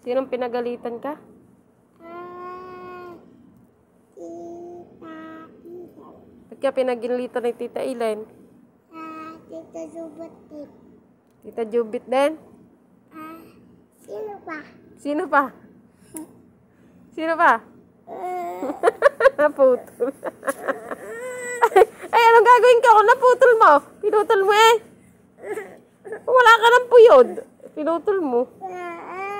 Sinong pinagalitan ka? Tita Ilan. Ba't ka pinagalitan ni Tita Ilan? Tita Zubatit. Tita Jubit din? Sino pa? Sino pa? Sino pa? Naputol. Ay, anong gagawin ka kung naputol mo? Pinutol mo eh. Wala ka ng puyod. Pinutol mo.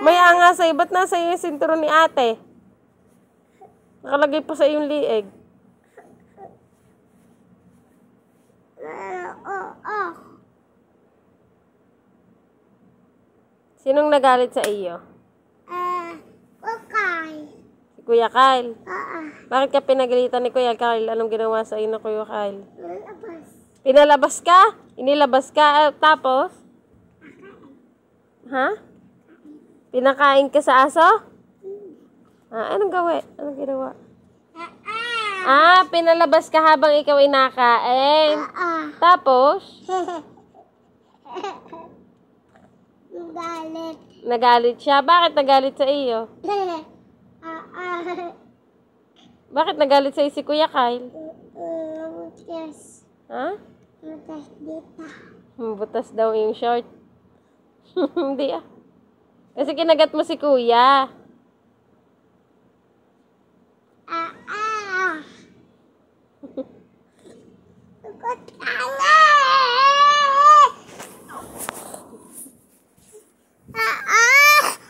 May anga sa'yo. Ba't nasa iyo yung sinturon ni ate? Nakalagay pa sa iyong liig. Sinong nagalit sa iyo? Okay. Si Kuya Kyle. Bakit ka pinagalitan ni Kuya Kyle? Anong ginawa sa iyo na Kuya Kyle? Labas. Pinalabas ka? Inilabas ka? Tapos? Ha? Pinakain ka sa aso? Anong gawin? Anong ginawa? Pinalabas ka habang ikaw ay nakain. Tapos? Galit. Nagalit siya. Bakit nagalit sa iyo? Bakit nagalit sa iyo si Kuya Kyle? Butas. Ha? Butas dito. Butas daw yung short. Hindi Kasi kinagat mo si Kuya. Butas.